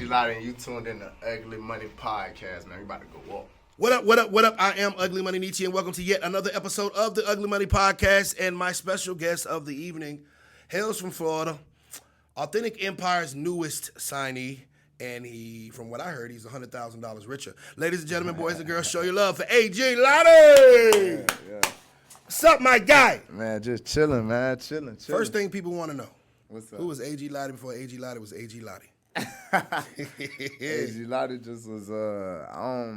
AG Lotti, and you tuned in to Ugly Money Podcast, man. We about to go up. What up, what up, what up? I am Ugly Money Nietzsche, and welcome to yet another episode of the Ugly Money Podcast. And my special guest of the evening hails from Florida, Authentic Empire's newest signee, and he, from what I heard, he's $100,000 richer. Ladies and gentlemen, boys and girls, show your love for AG Lotti! Yeah. What's up, my guy? Man, just chilling, man. Chilling. First thing people want to know. What's up? Who was AG Lotti before AG Lotti was AG Lotti? AG Lotti just was, I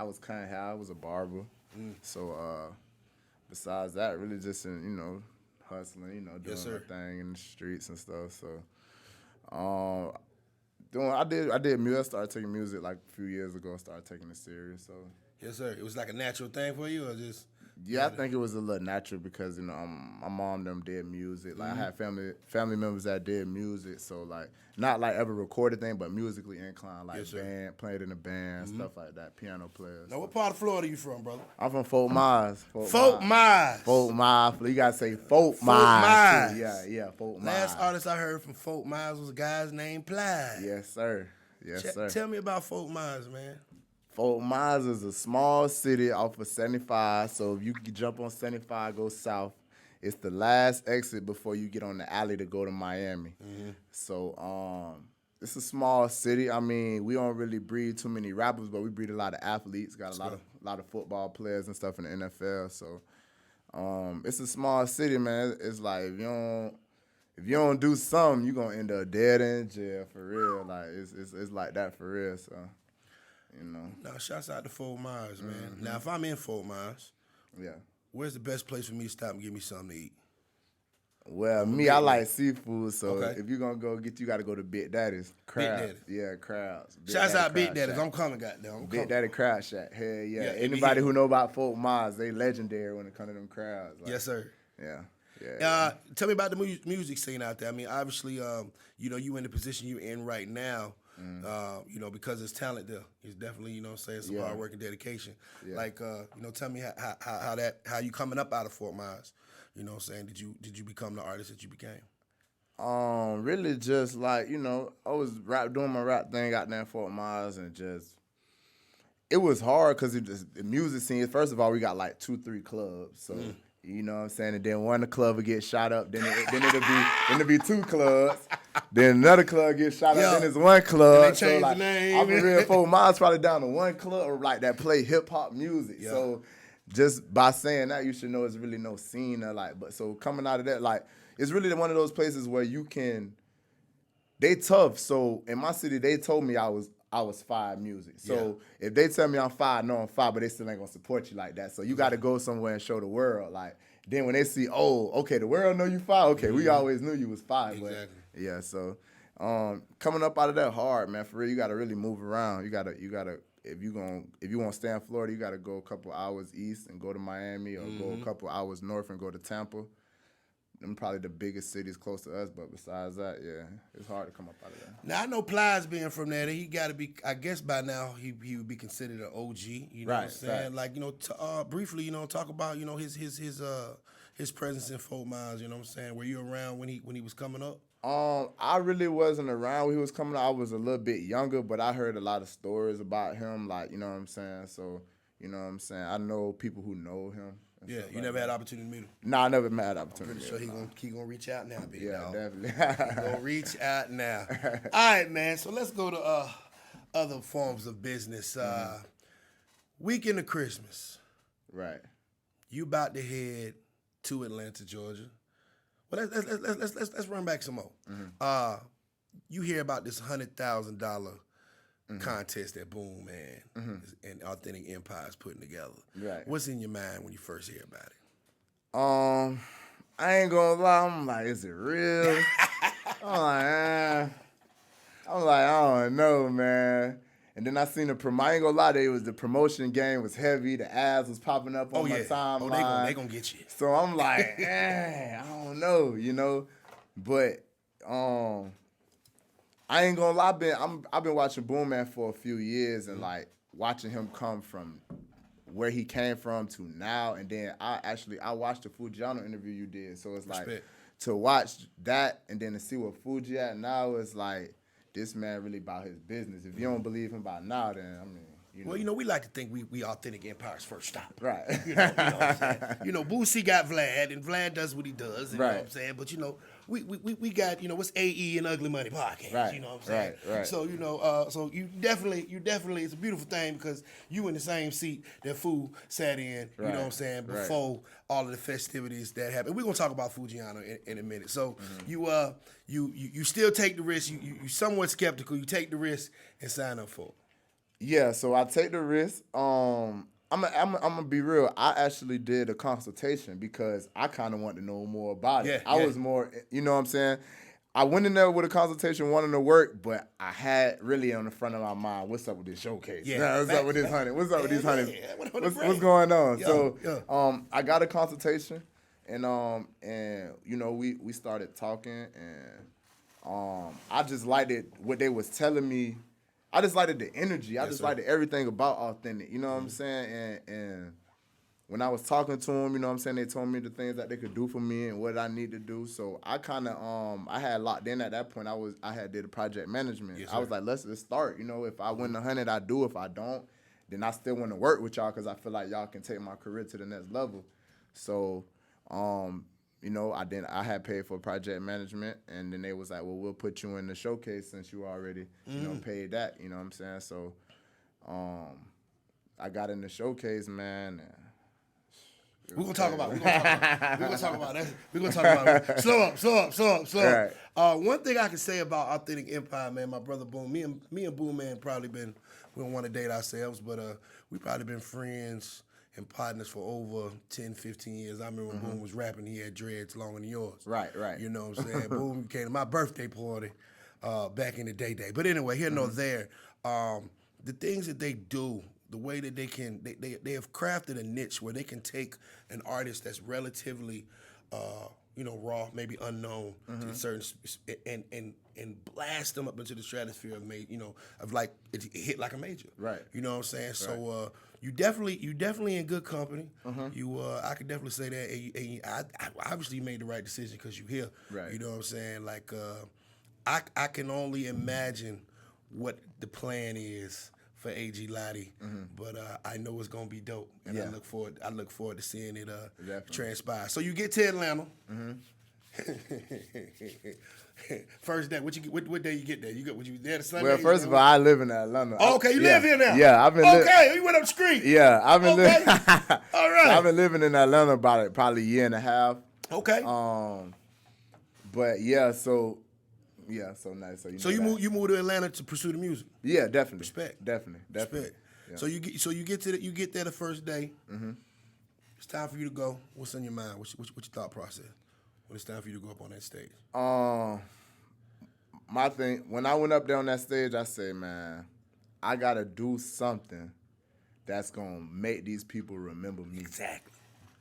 was cutting hair. I was a barber. So, besides that, really just, hustling, doing my thing in the streets and stuff. So, I did music. I started taking music like a few years ago. I started taking it serious. So, Yes, sir. It was like a natural thing for you, or just? yeah, I think it was a little natural because my mom them did music. Like I had family members that did music, so like not like ever recorded thing, but musically inclined, like band, played in a band, stuff like that, piano players. Now, what part of Florida you from, brother? I'm from Fort Myers. Fort Myers. Fort Myers. You gotta say Fort Fort Myers. Yeah, Fort Myers. Last artist I heard from Fort Myers was a guy's named Plies. Yes, sir. Sir. Tell me about Fort Myers, man. Fort Myers is a small city off of 75, so if you can jump on 75, go south, it's the last exit before you get on the alley to go to Miami. So it's a small city. I mean, we don't really breed too many rappers, but we breed a lot of athletes. Got a lot of football players and stuff in the NFL. So it's a small city, man. It's like if you don't do something, you're gonna end up dead in jail for real. Like it's like that for real. So. Now, shouts out to Fort Myers, man. Now, if I'm in Fort Myers, where's the best place for me to stop and give me something to eat? Well, I like seafood, so if you're going to go you got to go to Big Daddy's. Crabs. Big Daddy. Yeah, crabs. Shouts out Big Daddy's. I'm coming, goddamn. Big Daddy Crab Shack. Hell yeah. Anybody who know about Fort Myers, they legendary when it comes to them crabs. Like, yes, sir. Yeah. Tell me about the music scene out there. I mean, obviously, you in the position you're in right now. Because there's talent there. It's definitely, some hard work and dedication. Yeah. Like, tell me how you coming up out of Fort Myers. Did you become the artist that you became? Really just like, I was doing my rap thing out there in Fort Myers, and it was hard because the music scene, first of all, we got like 2-3 clubs. So you know what I'm saying? And then one of the club would get shot up, then it'll be 2 clubs. Then another club gets shot up, then it's 1 club. And they change the name. I'm in real Fort Myers probably down to 1 club like that play hip hop music. Yeah. So just by saying that, you should know it's really no scene there. But so coming out of that, like it's really one of those places where they tough. So in my city, they told me I was fire music. So if they tell me I'm fire, I know I'm fire, but they still ain't gonna support you like that. So you gotta go somewhere and show the world. Like then when they see, oh, okay, the world know you fire. Okay, we always knew you was fire. Exactly. But yeah, so coming up out of that hard, man, for real, you gotta really move around. You gotta if you want to stay in Florida, you gotta go a couple hours east and go to Miami, or go a couple hours north and go to Tampa. Them probably the biggest cities close to us, but besides that, it's hard to come up out of that. Now I know Plies being from there, he got to be. I guess by now he would be considered an OG. You know what I'm saying? Right. Like briefly, talk about his presence in Fort Myers. You know what I'm saying? Were you around when he was coming up? I really wasn't around when he was coming up. I was a little bit younger, but I heard a lot of stories about him. Like you know what I'm saying? So you know what I'm saying? I know people who know him. Yeah, you never had opportunity to meet him? Nah, I never had opportunity. I'm pretty sure he gonna reach out now, big dog. Definitely. He gonna reach out now. All right, man. So let's go to other forms of business. Weekend of Christmas. Right. You about to head to Atlanta, Georgia. Well, let's run back some more. You hear about this $100,000 contest that Boom Man and Authentic Empire's putting together. Right. What's in your mind when you first hear about it? I ain't gonna lie. I'm like, is it real? I don't know, man. And then I seen the promo. I ain't gonna lie, the promotion game was heavy. The ads was popping up on my timeline. They gonna get you. So I'm like, I don't know, But I ain't gonna lie, I've been watching Boom Man for a few years, and like watching him come from where he came from to now, and then I watched the Foogiano interview you did, so it's like to watch that and then to see what Fuji at now, it's like this man really about his business. If you don't believe him by now, then I mean. Well, we like to think we authentic Empire's first stop. Right. You know what I'm saying? Boosie got Vlad, and Vlad does what he does. You know what I'm saying? But, we got, what's AE and Ugly Money podcast. Right. You know what I'm saying? Right. So, so you definitely, it's a beautiful thing because you in the same seat that Foo sat in, you know what I'm saying, before all of the festivities that happened. We're going to talk about Foogiano in a minute. So, you still take the risk. You somewhat skeptical. You take the risk and sign up for it. Yeah, so I take the risk. I'm gonna be real. I actually did a consultation because I kind of wanted to know more about it. I was more, you know what I'm saying? I went in there with a consultation wanting to work, but I had really on the front of my mind, what's up with this showcase? Yeah, what's up with this honey? What's up with these honeys? What's going on? I got a consultation, and we started talking, and I just liked it what they was telling me. I just liked the energy. I just liked everything about Authentic. You know what I'm saying? And when I was talking to them, you know what I'm saying, they told me the things that they could do for me and what I need to do. So I kind of I had locked in at that point. I had did a project management. I was like, let's start. If I win 100, I do. If I don't, then I still want to work with y'all because I feel like y'all can take my career to the next level. So I had paid for project management, and then they was like, well, we'll put you in the showcase since you already, paid that, you know what I'm saying? So, I got in the showcase, man. We're gonna talk about that. We're gonna talk about it. Slow up. One thing I can say about Authentic Empire, man, my brother Boom, me and Boom, man, probably been, we don't want to date ourselves, but we probably been friends and partners for over 10, 15 years. I remember when Boom was rapping, he had dreads longer than yours. Right. You know what I'm saying? Boom came to my birthday party back in the day. But anyway, here nor there. The things that they do, the way that they can, they have crafted a niche where they can take an artist that's relatively, raw, maybe unknown to certain, and blast them up into the stratosphere of like it hit like a major. Right. You know what I'm saying? Right. So you definitely in good company. I could definitely say that. And I obviously made the right decision because you here. Right. You know what I'm saying? Like I can only imagine what the plan is for AG Lotti, but I know it's gonna be dope, and I look forward to seeing it transpire. So you get to Atlanta. First day, what day you get there? You there the Sunday? Well, first of all, I live in Atlanta. Oh, okay, you live here now. Yeah, I've been. Okay, you went up the street. Yeah, I've been. Okay. All right. I've been living in Atlanta about probably a year and a half. Okay. But so nice. So you moved to Atlanta to pursue the music. Yeah, definitely. Respect. Definitely. Respect. Yeah. So you get there the first day. It's time for you to go. What's on your mind? What's your thought process when it's time for you to go up on that stage? My thing, when I went up there on that stage, I said, man, I gotta do something that's gonna make these people remember me. Exactly.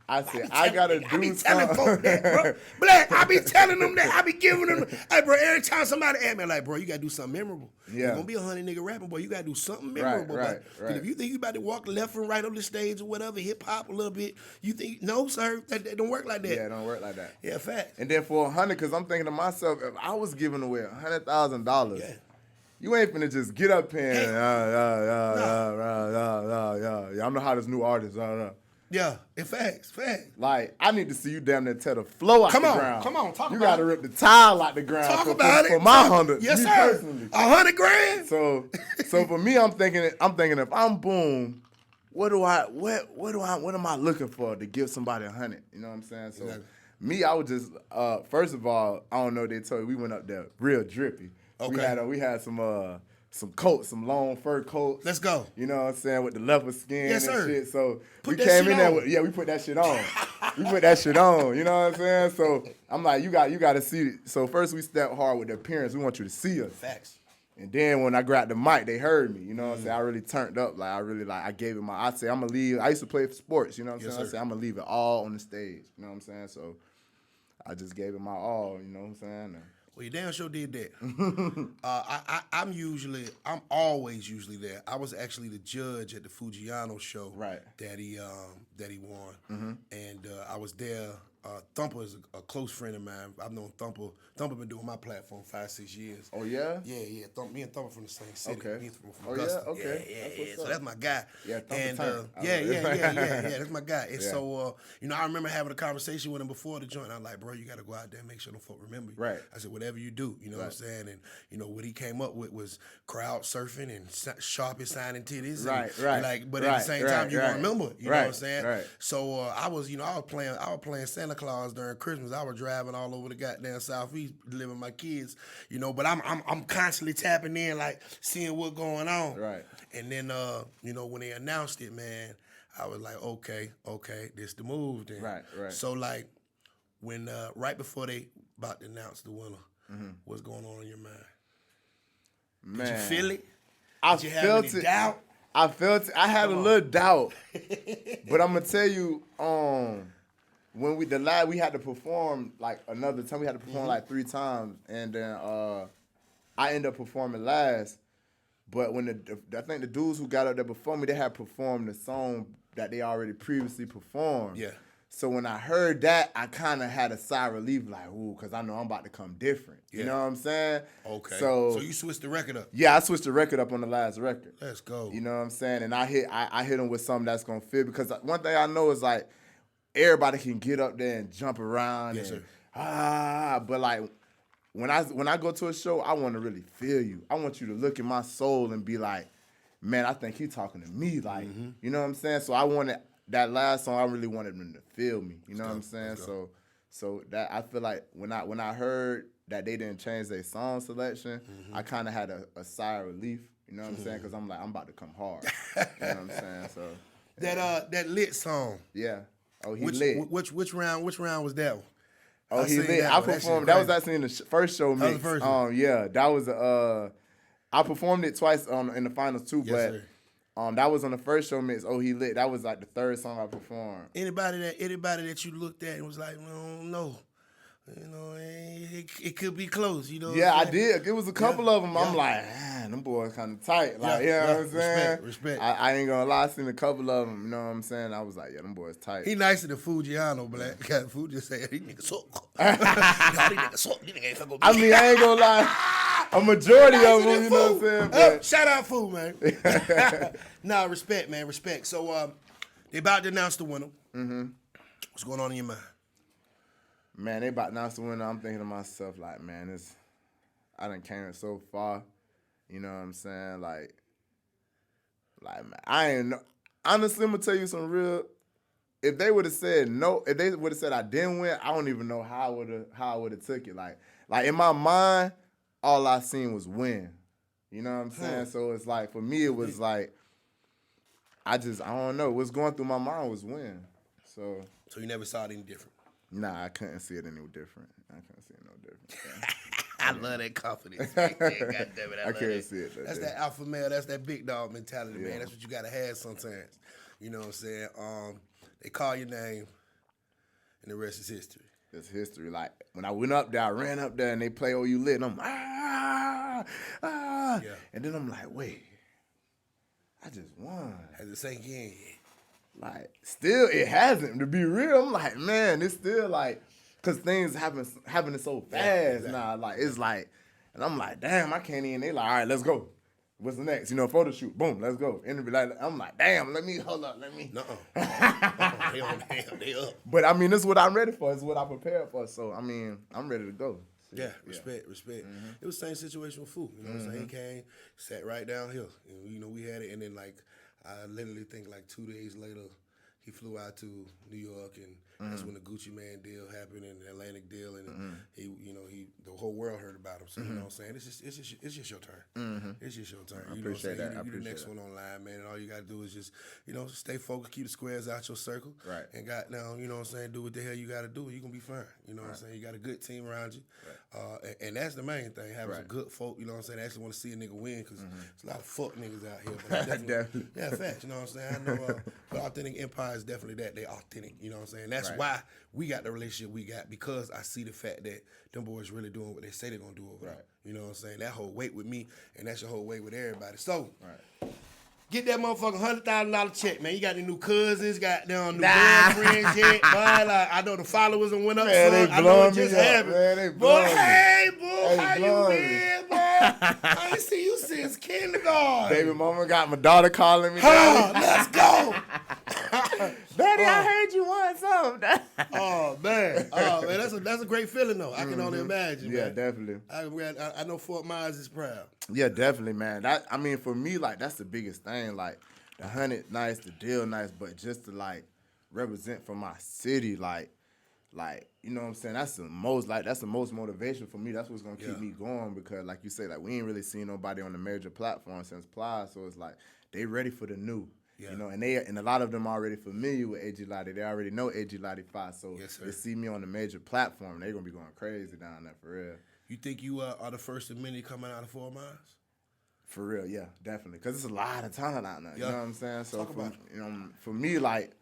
I said, I gotta do something. I be telling folks that, bro. Black, I be telling them that. I be giving them, hey, bro, every time somebody ask me, like, bro, you gotta do something memorable. Yeah. You're gonna be 100 nigga rapping, boy. You gotta do something memorable. Right. Because if you think you about to walk left and right on the stage or whatever, hip hop a little bit, you think, no, sir, that don't work like that. Yeah, it don't work like that. Yeah, fact. And then for 100, because I'm thinking to myself, if I was giving away $100,000, you ain't finna just get up here and, I'm the hottest new artist. Yeah, in facts. Like, I need to see you damn near tear the floor out the ground. Come on, talk about it. You gotta rip the tile out the ground. Talk about it. For my 100. Yes, me sir. Personally. $100,000. So for me, I'm thinking if I'm Boom, what am I looking for to give somebody 100? You know what I'm saying? So me, I would just first of all, I don't know. They told you we went up there real drippy. Okay. We had some coats, some long fur coats. Let's go. You know what I'm saying, with the leopard skin and shit. So we came in there we put that shit on. We put that shit on, you know what I'm saying? So I'm like, you got to see it. So first we stepped hard with the appearance. We want you to see us. Facts. And then when I grabbed the mic, they heard me. You know what I'm saying? I really turned up. I gave it I said, I'm going to leave. I used to play for sports, you know what I'm saying? I said, I'm going to leave it all on the stage. You know what I'm saying? So I just gave it my all, you know what I'm saying? Well, you damn sure did that. I'm always usually there. I was actually the judge at the Foogiano show, right? That he won, and I was there Thumper is a close friend of mine. I've known Thumper. Thumper been doing my platform 5-6 years. Oh yeah. Yeah. Me and Thumper from the same city. Okay. Me from Oh Augusta. yeah. Okay. Yeah. So that's my guy. Yeah. Thumper And Tank. yeah. That's my guy. And Yeah. so I remember having a conversation with him before the joint. I'm like, bro, you got to go out there and make sure them folk remember you. Right. I said, whatever you do, you know what I'm saying. And what he came up with was crowd surfing and Sharpie signing titties. Right. But at the same time, you gonna remember. You know what I'm saying. Right. So I was playing Santa Claus during Christmas. I was driving all over the goddamn Southeast, living my kids, but I'm constantly tapping in, like seeing what's going on. Right. And then when they announced it, man, I was like, okay, this the move then. Right. So like when right before they about to announce the winner, what's going on in your mind? Man. Did you feel it? Did you have any doubt? I felt it. I had a little doubt, but I'm gonna tell you, when we had to perform like another time. We had to perform like 3 times, and then I ended up performing last. But when I think the dudes who got up there before me, they had performed the song that they already previously performed. Yeah. So when I heard that, I kind of had a sigh of relief, like, ooh, because I know I'm about to come different. Yeah. You know what I'm saying? Okay. So you switched the record up. Yeah, I switched the record up on the last record. Let's go. You know what I'm saying? And I hit them with something that's gonna fit, because one thing I know is like everybody can get up there and jump around but like when I go to a show, I want to really feel you. I want you to look in my soul and be like, man, I think he's talking to me. Like, you know what I'm saying? So I wanted that last song. I really wanted them to feel me. You know what I'm saying? So that I feel like when I heard that they didn't change their song selection, I kind of had a sigh of relief. You know what I'm saying? Because I'm like, I'm about to come hard. You know what I'm saying? So that lit song. Yeah. Oh, he which, lit. Which round was that one? Oh, he lit. I performed. That was actually in the first show mix. That was the first one. Yeah, that was I performed it twice in the finals too, Yes, but that was on the first show mix. Oh, he lit. That was like the 3rd song I performed. Anybody that you looked at and was like, no, it could be close. Yeah, I did. It was a couple of them. I'm like, them boys kind of tight. Like, you know what I'm saying? Respect. I ain't gonna lie. I seen a couple of them. You know what I'm saying? I was like, them boys tight. He nicer than Foogiano, black. Fuji said, these niggas suck. These niggas suck. These niggas ain't fucking with me. I mean, I ain't gonna lie. A majority of them, you know what I'm saying? But shout out Foo, man. Nah, respect, man. Respect. So they about to announce the winner. What's going on in your mind? Man, they about to announce the winner. I'm thinking to myself, like, man, I done came so far. You know what I'm saying? Like, man, I ain't know. Honestly, I'm gonna tell you some real. If they would have said no, if they would have said I didn't win, I don't even know how I would have took it. Like in my mind, all I seen was win. You know what I'm saying? So it's like, for me, it was like, I don't know. What's going through my mind was win. So you never saw it any different? Nah, I couldn't see it any different. I couldn't see it no different. I love that confidence. Man. God damn it, I can't see it. That's that alpha male. That's that big dog mentality, Yeah. man. That's what you gotta have sometimes. You know what I'm saying? They call your name, and the rest is history. It's history. Like, when I went up there, I ran up there, and they play "Oh You Lit," and I'm Yeah. and then I'm like, wait, I just won. Has it sank in? Like, still, it hasn't. To be real, I'm like, man, it's still like, cause things happening so fast now. Like, it's like, and I'm like, damn, I can't even. They like, all right, let's go. What's the next? Photo shoot. Boom, let's go. Interview. Like, I'm like, damn, hold up. They up. But I mean, this is what I'm ready for. It's what I prepared for. So I mean, I'm ready to go. Yeah, respect. It was the same situation with Foo. You know what I'm saying? He came, sat right down here. And, we had it, and then like I literally think like 2 days later, he flew out to New York, and that's when the Gucci Man deal happened and the Atlantic deal, and he the whole world heard about him. So you know what I'm saying? It's just your turn. It's just your turn. I You know what I'm appreciate saying? that. You the next one online, man, and all you gotta do is just stay focused, keep the squares out your circle, Right. and you know what I'm saying? Do what the hell you gotta do. You gonna be fine. You know what I'm saying? You got a good team around you, and that's the main thing. Having some good folk. You know what I'm saying? They actually want to see a nigga win, because there's a lot of fuck niggas out here. But Definitely. yeah, facts. You know what I'm saying? I know. But Authentic Empire is definitely that. They authentic. You know what I'm saying? That's why we got the relationship we got, because I see the fact that them boys really doing what they say they're gonna do over there. You know what I'm saying? That whole weight with me, and that's your whole weight with everybody. So, Get that motherfucking $100,000 check, man. You got the new cousins, got them new girlfriends yet. Boy, like, I know the followers done went up. Man, son. they I know it blowing just me up, happened. man. They Boy, blowing me. hey, boy, how you blowing me. been, boy? I ain't see you since kindergarten. Baby mama got my daughter calling me. Huh, let's go. Daddy, I heard you want something. Oh man, that's a great feeling though. I can only imagine. Yeah, man. definitely. I know Fort Myers is proud. Yeah, definitely, man. That I mean, for me, like that's the biggest thing. Like the 100 nice, the deal nice, but just to like represent for my city, like you know what I'm saying. That's the most motivation for me. That's what's gonna keep me going because, like you say, like we ain't really seen nobody on the major platform since Plies, so it's like they ready for the new. Yeah. You know, and a lot of them are already familiar with AG Lotti. They already know AG Lotti 5, so they see me on the major platform. They're gonna be going crazy down there for real. You think you are the first of many coming out of Fort Myers? For real, yeah, definitely. Because it's a lot of talent out there. You know what I'm saying? So for me, like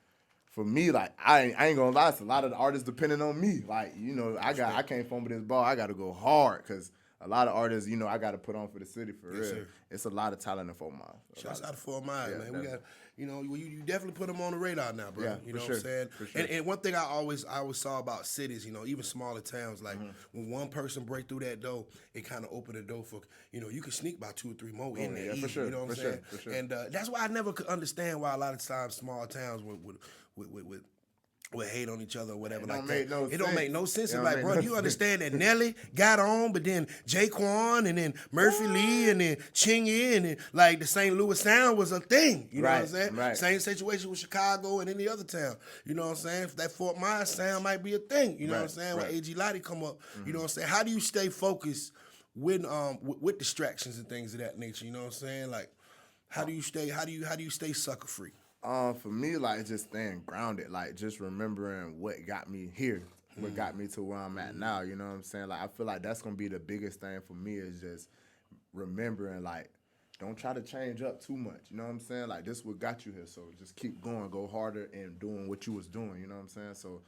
I ain't gonna lie, it's a lot of the artists depending on me. Like, you know, I can't fumble this ball. I gotta go hard because a lot of artists, you know, I gotta put on for the city for real. Sir. It's a lot of talent in Fort Myers. Shouts out to Fort Myers, man. Definitely. We got, you know, you definitely put them on the radar now, bro. Yeah, you know what I'm saying? For sure. And one thing I always saw about cities, you know, even smaller towns, like when one person break through that door, it kind of opened the door for, you know, you can sneak by 2 or 3 more in there. Yeah, easy, for sure. You know what I'm saying? For sure. And that's why I never could understand why a lot of times small towns would hate on each other or whatever like that. It don't make no sense. It's like, bro, you understand that Nelly got on, but then Jaquan and then Murphy Lee and then Chingy and then like the St. Louis sound was a thing. You know what I'm saying? Right. Same situation with Chicago and any other town. You know what I'm saying? That Fort Myers sound might be a thing. You know what I'm saying? When AG Lotti come up, you know what I'm saying? How do you stay focused with distractions and things of that nature? You know what I'm saying? Like, how do you stay sucker free? For me, like just staying grounded, like just remembering what got me here, what got me to where I'm at now. You know what I'm saying? Like I feel like that's gonna be the biggest thing for me is just remembering, like, don't try to change up too much. You know what I'm saying? Like this what got you here, so just keep going, go harder, and doing what you was doing. You know what I'm saying? So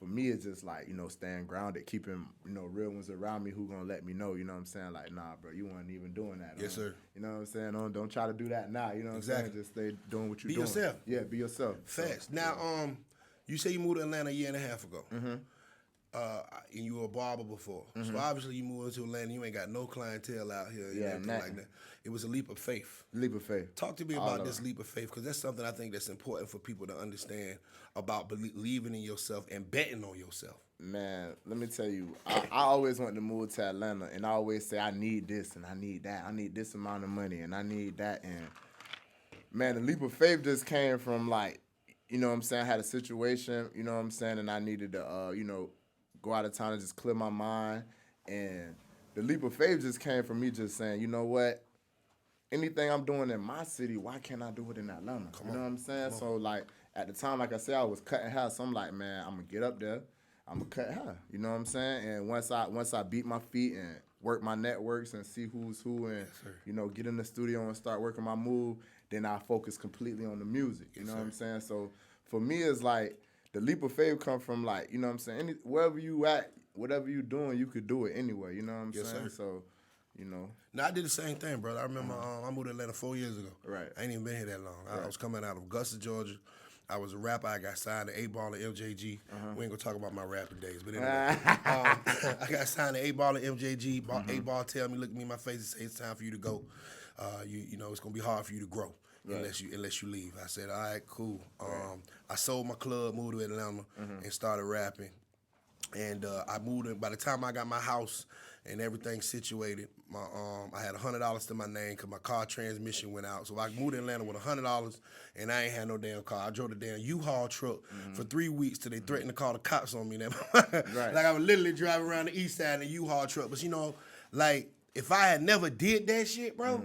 for me, it's just like, you know, staying grounded, keeping, you know, real ones around me who gonna let me know, you know what I'm saying? Like, nah, bro, you weren't even doing that. Yes, sir. You know what I'm saying? Don't try to do that now. You know what I'm saying? Just stay doing what you're doing. Be yourself. Yeah, be yourself. Facts. Now, you say you moved to Atlanta a year and a half ago. Mm-hmm. And you were a barber before. Mm-hmm. So obviously you moved to Atlanta, you ain't got no clientele out here and anything like that. It was a leap of faith. Leap of faith. Talk to me about this leap of faith, because that's something I think that's important for people to understand about believing in yourself and betting on yourself. Man, let me tell you, I always wanted to move to Atlanta, and I always say I need this and I need that. I need this amount of money and I need that. And man, the leap of faith just came from, like, you know what I'm saying, I had a situation, you know what I'm saying, and I needed to, you know, go out of town and just clear my mind. And the leap of faith just came from me just saying, you know what, anything I'm doing in my city, why can't I do it in Atlanta? You know what I'm saying? So, like, at the time, like I said, I was cutting hair, so I'm like, man, I'm going to get up there, I'm going to cut hair. You know what I'm saying? And once I beat my feet and work my networks and see who's who and, you know, get in the studio and start working my move, then I focus completely on the music. You know what I'm saying? So, for me, it's like, the leap of faith come from, like, you know what I'm saying, wherever you at, whatever you doing, you could do it anyway, you know what I'm saying? Sir. So, you know. Now, I did the same thing, brother. I remember I moved to Atlanta 4 years ago. Right. I ain't even been here that long. Right. I was coming out of Augusta, Georgia. I was a rapper. I got signed to 8-Ball and MJG. We ain't going to talk about my rapping days, but anyway. I got signed to 8-Ball and MJG. 8-Ball tell me, look at me in my face and say, it's time for you to go. You know, it's going to be hard for you to grow. Right. Unless you leave. I said, all right, cool. I sold my club, moved to Atlanta, and started rapping. And I moved in. By the time I got my house and everything situated, I had $100 to my name because my car transmission went out. So I moved to Atlanta with $100, and I ain't had no damn car. I drove the damn U-Haul truck for 3 weeks till they threatened to call the cops on me. Right. Like I was literally driving around the east side in a U-Haul truck. But you know, like if I had never did that shit, bro.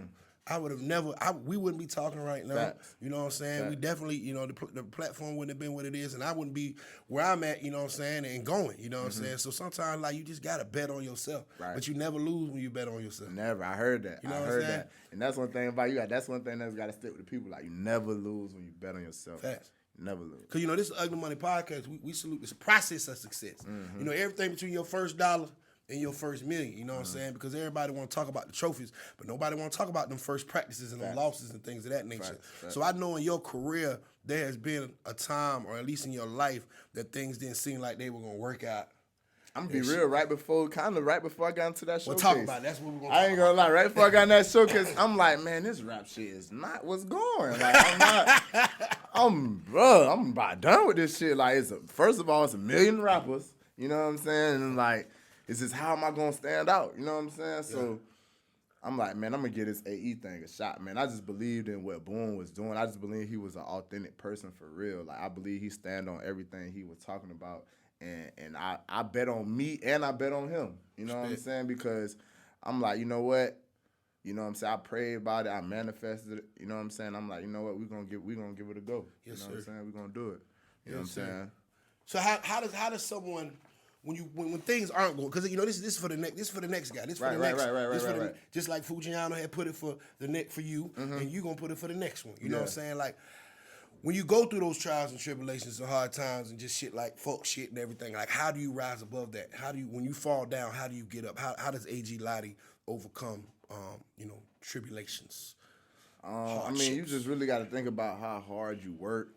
I would have never, we wouldn't be talking right now. Facts. You know what I'm saying? Facts. We definitely, you know, the platform wouldn't have been what it is, and I wouldn't be where I'm at, you know what I'm saying, and going, you know what I'm saying? So sometimes, like, you just got to bet on yourself. Right. But you never lose when you bet on yourself. Never. I heard that. You know I heard that. And that's one thing about you. That's one thing that's got to stick with the people. Like, you never lose when you bet on yourself. Facts. Never lose. Because, you know, this is Ugly Money Podcast. We salute this process of success. You know, everything between your first dollar in your first million, you know what I'm saying? Because everybody want to talk about the trophies, but nobody want to talk about them first practices and them losses and things of that nature. Facts. So I know in your career, there has been a time, or at least in your life, that things didn't seem like they were going to work out. I'm gonna be real. Right before I got into that showcase. We'll talk about it. That's what we're gonna. I ain't gonna lie. Right before I got in that showcase, I'm like, man, this rap shit is not what's going. Like, I'm about done with this shit. Like, first of all, it's 1 million rappers. You know what I'm saying? And like, it's just how am I gonna stand out? You know what I'm saying? So I'm like, man, I'm gonna give this AE thing a shot, man. I just believed in what Boone was doing. I just believe he was an authentic person for real. Like, I believe he stand on everything he was talking about. And I bet on me and I bet on him. You know what I'm saying? Because I'm like, you know what? You know what I'm saying? I prayed about it. I manifested it. You know what I'm saying? I'm like, you know what? We're gonna give it a go. Yes, you know sir. what I'm saying? We're gonna do it. You know what I'm saying? So how does someone when things aren't going, because you know this is for the next guy. Right. Just like Foogiano had put it for you, and you gonna put it for the next one. You know what I'm saying? Like, when you go through those trials and tribulations and hard times and just shit like fuck shit and everything, like how do you rise above that? When you fall down, how do you get up? How does AG Lotti overcome, tribulations? I mean, you just really got to think about how hard you work.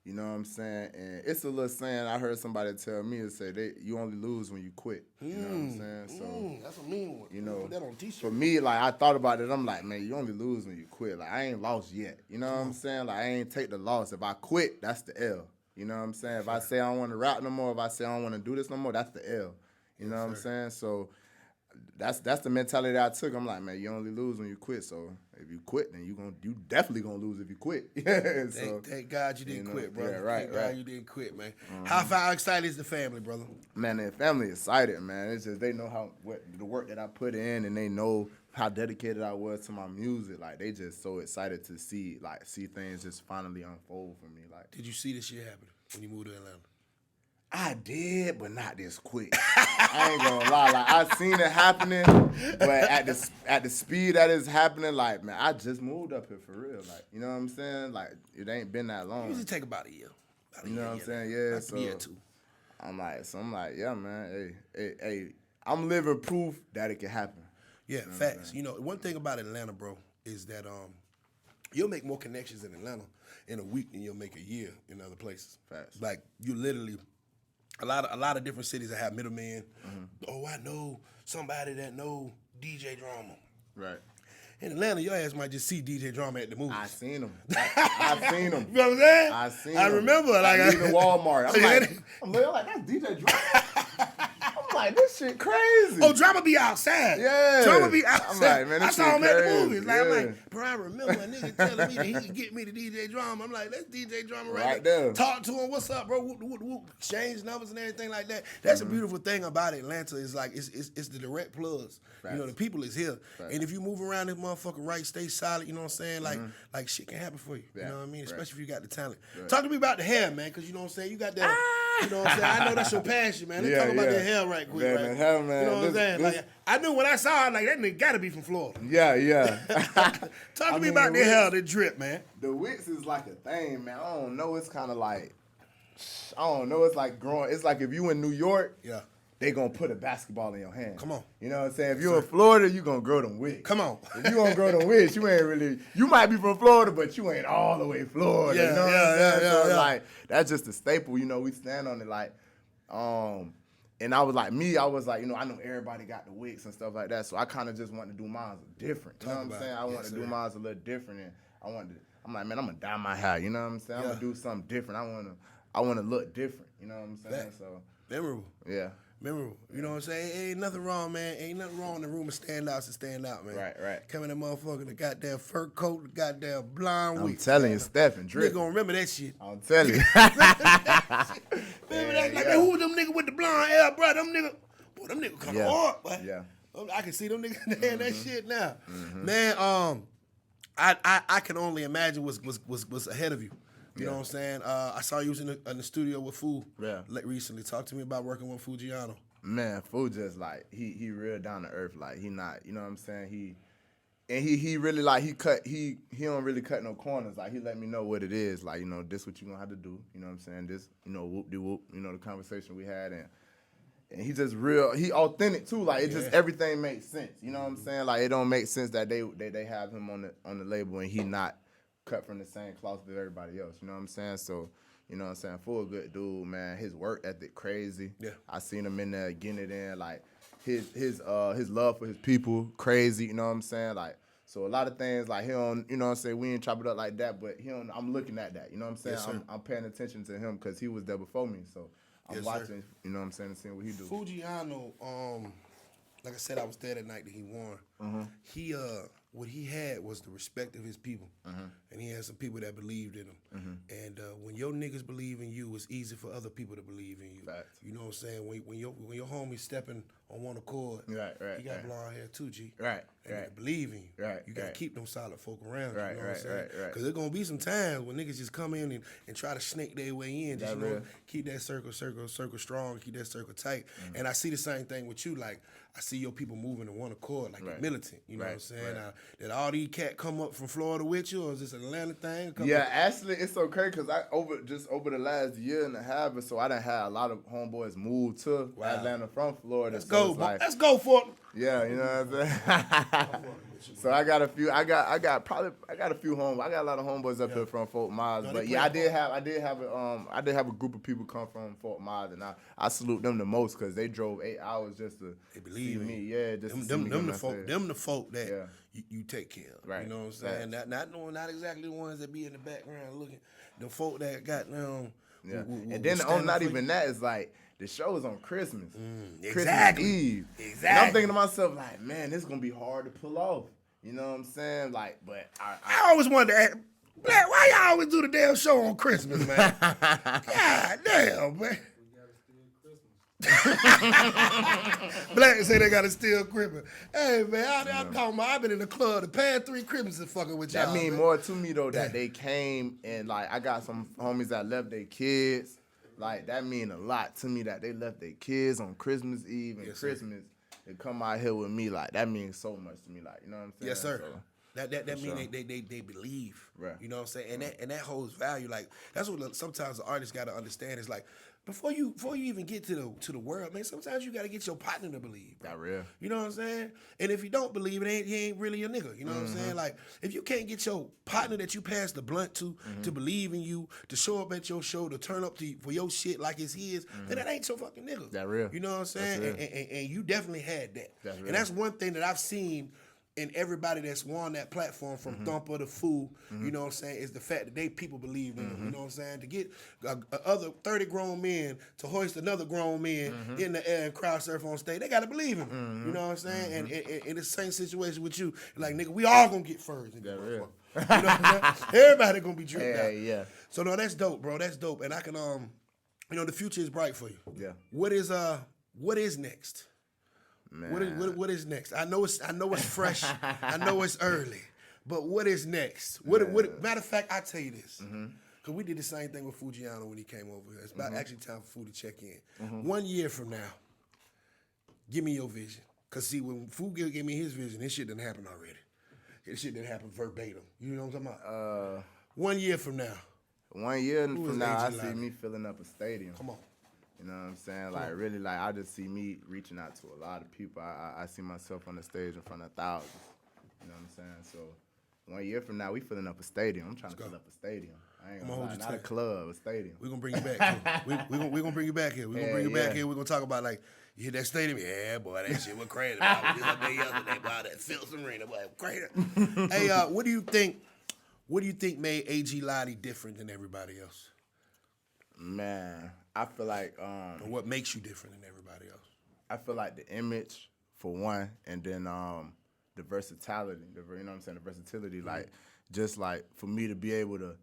You know what I'm saying? And it's a little saying I heard somebody tell me to say you only lose when you quit. You know what I'm saying? So that's a mean one. You know, put that on a t-shirt. For me, like I thought about it, I'm like, man, you only lose when you quit. Like I ain't lost yet. You know what I'm saying? Like I ain't take the loss. If I quit, that's the L. You know what I'm saying? If I say I don't want to rap no more, if I say I don't want to do this no more, that's the L. You know what I'm saying? So that's the mentality that I took. I'm like, man, you only lose when you quit. So if you quit, then you definitely gonna lose if you quit. Thank God you didn't quit, brother. Yeah, right. Thank God you didn't quit, man. How excited is the family, brother? Man, the family excited, man. It's just they know the work that I put in, and they know how dedicated I was to my music. Like they just so excited to see things just finally unfold for me. Like, did you see this shit happen when you moved to Atlanta? I did, but not this quick. I ain't gonna lie. Like I seen it happening, but at the speed that it's happening, like man, I just moved up here for real. Like you know what I'm saying? Like it ain't been that long. It usually take about a year. You know what I'm saying? Yeah. So a year or two. I'm like, yeah, man. Hey, I'm living proof that it can happen. Yeah, facts. You know, one thing about Atlanta, bro, is that you'll make more connections in Atlanta in a week than you'll make a year in other places. Facts. Like you literally. A lot of different cities that have middlemen. Oh, I know somebody that know DJ Drama. Right. In Atlanta, your ass might just see DJ Drama at the movies. I seen him. I seen him. You know what I'm saying? I seen him. I remember. Like, even Walmart. I'm like, that's DJ Drama. I'm like, this shit crazy. Oh, Drama be outside. Yeah. Drama be outside. I'm like, man, this I saw him crazy. at the movies. Like, yeah. I'm like, bro, I remember a nigga telling me that he could get me to DJ Drama. I'm like, that's DJ Drama right there. Talk to him. What's up, bro? Whoop. Exchange numbers and everything like that. That's a beautiful thing about Atlanta. Is like it's the direct plugs. Facts. You know, the people is here. Facts. And if you move around this motherfucker right, stay solid. You know what I'm saying? Like shit can happen for you. Yeah. You know what I mean? Especially if you got the talent. Right. Talk to me about the hair, man, because you know what I'm saying. You got that. You know what I'm saying? I know that's your passion, man. Let's talk about that hair right quick, man, right? The hair, man. You know what I'm saying? Like, I knew when I saw it, like, that nigga gotta be from Florida. Yeah. Talk to me about the hair, the drip, man. The wicks is like a thing, man. I don't know. It's kind of like, It's like growing. It's like if you in New York, they gonna put a basketball in your hand. Come on. You know what I'm saying? If you're in Florida, you gonna grow them wicks. Come on. If you gonna grow them wicks, you might be from Florida, but you ain't all the way Florida. You know what I'm saying? So like, that's just a staple. You know, we stand on it like, and I was like, I know everybody got the wicks and stuff like that, so I kind of just wanted to do mine different. You know what I'm saying? I wanted to do mine a little different, and I'm like, man, I'm gonna dye my hair. You know what I'm saying? I'm gonna do something different. I wanna look different. You know what I'm saying? So memorable. Yeah. Memorable. You know what I'm saying? Ain't nothing wrong, man. Ain't nothing wrong in the room of standouts to stand out, man. Right. Coming that motherfucker, the goddamn fur coat, the goddamn blonde wig. I'm telling you, Steph and Drip. Nigga gonna remember that shit. I'm telling you. Remember that? Like, man, who was them niggas with the blonde hair, bro? Them niggas come hard, boy. Yeah. I can see them niggas saying that shit now. Man, I can only imagine what's ahead of you. You know what I'm saying? I saw you was in the studio with Foo recently. Talk to me about working with Foogiano. Man, Foo just like he real down to earth. Like he not, you know what I'm saying? He really like he don't really cut no corners. Like he let me know what it is. Like, you know, this what you gonna have to do. You know what I'm saying? This, you know, whoop de whoop. You know, the conversation we had, And he just real, he authentic too. Like, it just, everything makes sense. You know what I'm saying? Like, it don't make sense that they have him on the label and he not cut from the same cloth as everybody else. You know what I'm saying? So, you know what I'm saying? For a good dude, man, his work ethic crazy. Yeah. I seen him in there getting it in. Like, his love for his people, crazy. You know what I'm saying? Like, so a lot of things, like, he don't, you know what I'm saying, we ain't chop it up like that, but I'm looking at that, you know what I'm saying? Yes, I'm paying attention to him because he was there before me, so I'm watching, you know what I'm saying, and seeing what he do. Foogiano, like I said, I was there that night that he won. He, what he had was the respect of his people, and he had some people that believed in him. And when your niggas believe in you, it's easy for other people to believe in you. Facts. You know what I'm saying? When your homie stepping on one accord, he got blonde hair too, G. Right. And they believe in you. Right. You gotta keep them solid folk around. Right, you know what I'm saying? right. Because there's gonna be some times when niggas just come in and try to snake their way in. Just keep that circle strong, keep that circle tight. And I see the same thing with you. Like, I see your people moving in one accord, like militant. You know what I'm saying? Did all these cats come up from Florida with you, or is this an Atlanta thing? Actually, it's so crazy because over the last year and a half or so, I done had a lot of homeboys move to Atlanta from Florida. Let's go, let's go for it. Yeah, you know what I'm saying? So I got a few. I got a few I got a lot of homeboys up here from Fort Myers. But yeah, I did have a group of people come from Fort Myers, and I salute them the most because they drove 8 hours just to see me. Yeah, just to see me. Them the folk that you take care of. Right. You know what I'm saying? Not exactly the ones that be in the background looking. The folk that got them. Yeah. And then not even that is like the show is on Christmas. Exactly. Christmas Eve. Exactly. And I'm thinking to myself, like, man, this is gonna be hard to pull off. You know what I'm saying? Like, but I always wanted to ask, Black, why y'all always do the damn show on Christmas, man? God damn, man. Black say they gotta steal Christmas. Hey man, I'm talking about, I've been in the club the past 3 Christmases fucking with y'all. That mean more to me though that they came and like I got some homies that left their kids. Like that mean a lot to me that they left their kids on Christmas Eve and Christmas and come out here with me. Like that means so much to me. Like, you know what I'm saying? Yes, sir. So, that mean they believe. Right. You know what I'm saying? And that holds value. Like that's what sometimes the artist gotta understand is like before you even get to the world, man, sometimes you gotta get your partner to believe. Bro. That real. You know what I'm saying? And if you don't believe it, he ain't really a nigga. You know what I'm saying? Like if you can't get your partner that you pass the blunt to believe in you, to show up at your show, to turn up for your shit like it's his, then that ain't your fucking nigga. That real. You know what I'm saying? And you definitely had that. That's real. And that's one thing that I've seen in everybody that's won that platform from Thumper to Foo, you know what I'm saying, is the fact that they people believe in them, you know what I'm saying? To get other 30 grown men to hoist another grown man in the air and crowd surf on stage, they got to believe in them, you know what I'm saying? And in the same situation with you, like, nigga, we all going to get furs. In that real. You know what I'm saying? Everybody going to be dripped out. Yeah. So, no, that's dope, bro. That's dope. And I can, you know, the future is bright for you. Yeah. What is next? Man. What is next? I know it's fresh. I know it's early. But what is next? Matter of fact, I'll tell you this. Because we did the same thing with Foogiano when he came over here. It's about actually time for Foo to check in. 1 year from now, give me your vision. Because see, when Foo gave me his vision, this shit didn't happen already. This shit didn't happen verbatim. You know what I'm talking about? 1 year from now. 1 year from now, I see me filling up a stadium. Come on. You know what I'm saying? Like, really, like, I just see me reaching out to a lot of people. I see myself on the stage in front of thousands. You know what I'm saying? So, 1 year from now, we filling up a stadium. I'm trying to fill up a stadium. I ain't gonna lie, not a club, a stadium. We're gonna bring you back, too. We're gonna bring you back here. We're gonna bring you back here. We're gonna talk about, like, you hit that stadium? Yeah, boy, that shit was crazy. I was just up there yesterday, boy, that Filson Arena, boy, crazy. Hey, what do you think made A.G. Lotti different than everybody else? Man, I feel like And what makes you different than everybody else? I feel like the image for one, and then the versatility. You know what I'm saying? The versatility, like just like for me to be able to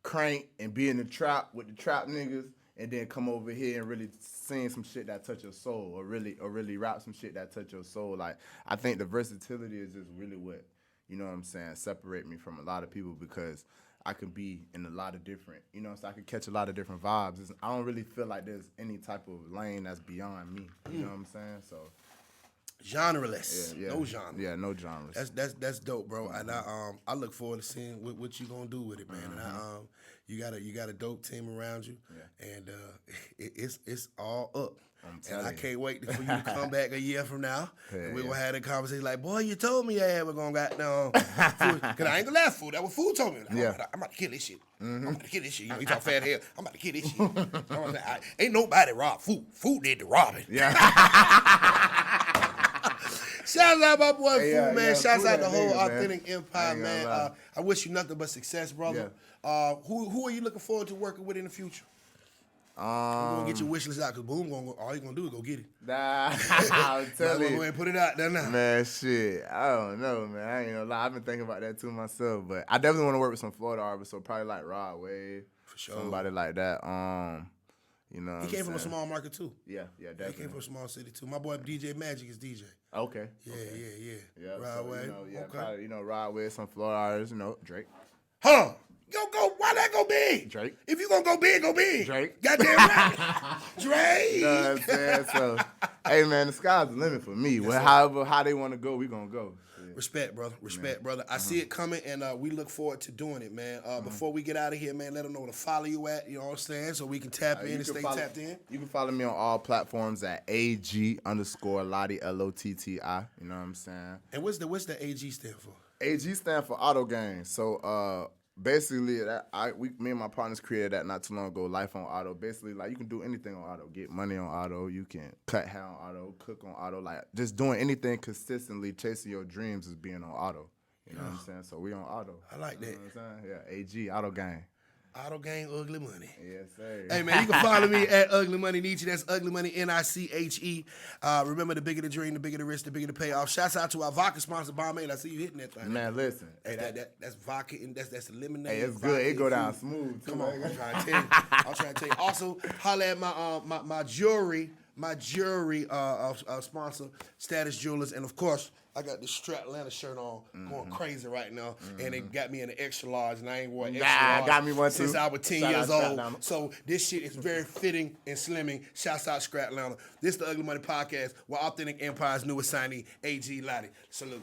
crank and be in the trap with the trap niggas, and then come over here and really sing some shit that touch your soul, or really rap some shit that touch your soul. Like I think the versatility is just really what, you know what I'm saying, separate me from a lot of people because I can be in a lot of different, you know, so I can catch a lot of different vibes. I don't really feel like there's any type of lane that's beyond me. You know what I'm saying? So genreless, yeah. No genre. Yeah, no genres. That's dope, bro. And I look forward to seeing what you gonna do with it, man. And you got a dope team around you, and it's all up. And I can't wait for you to come back a year from now. And we're going to have that conversation like, boy, you told me we're going to got no food. Because I ain't going to laugh food. That what food told me. Like, I'm about to kill this shit. I'm about to kill this shit. You know, you talk fat hell. I'm about to kill this shit. Ain't nobody robbed food. Food did the robbing. Yeah. Shout out my boy Food, man. Shout out the whole Authentic Empire, man. I wish you nothing but success, brother. Who are you looking forward to working with in the future? I'm gonna get your wish list out because Boom all you gonna do is go get it. Nah, I'm telling you. Go ahead and put it out there now. Man, shit. I don't know, man. I ain't gonna lie. I've been thinking about that too myself, but I definitely want to work with some Florida artists, so probably like Rod Wave. For sure. Somebody like that. You know, he came from a small market too. Yeah, definitely. He came from a small city too. My boy DJ Magic is DJ. Okay. Yeah. Rod Wave. Probably, Rod Wave, some Florida artists, Drake. Huh? Go. Why that go big? Drake. If you gonna go big, go big. Drake. Goddamn right. Drake. You know what I'm saying? So, hey man, the sky's the limit for me. Yes, well, how they want to go, we gonna go. Shit. Respect, brother. Respect, brother. I see it coming, and we look forward to doing it, man. Before we get out of here, man, let them know where to follow you at. You know what I'm saying? So we can tap in and stay tapped in. You can follow me on all platforms at AG_Lotti Lotti. You know what I'm saying? And what's the AG stand for? AG stand for Auto Game. So basically, me and my partners created that not too long ago. Life on Auto. Basically, like you can do anything on Auto. Get money on Auto. You can cut hair on Auto. Cook on Auto. Like just doing anything consistently, chasing your dreams is being on Auto. You know what I'm saying? So we on Auto. I like that. You know what I'm saying? Yeah, AG Auto Gang. Auto Gang, Ugly Money. Yes, sir. Hey, man, you can follow me at Ugly Money Nietzsche. That's Ugly Money, Niche. Remember, the bigger the dream, the bigger the risk, the bigger the payoff. Shouts out to our vodka sponsor, Balmain. I see you hitting that thing. Man, listen. Hey, that's vodka, and that's the lemonade. Hey, it's good. It go down smooth, too. Come on, I'm trying to tell you. Also, holla at my jewelry sponsor, Status Jewelers. And, of course, I got this Strat Atlanta shirt on, going crazy right now, and it got me in an extra large, and I ain't worn extra large got me one since too. I was 10 years old. So this shit is very fitting and slimming. Shouts out Strat Atlanta. This is the Ugly Money Podcast, where Authentic Empire's newest signee, AG Lotti. Salute.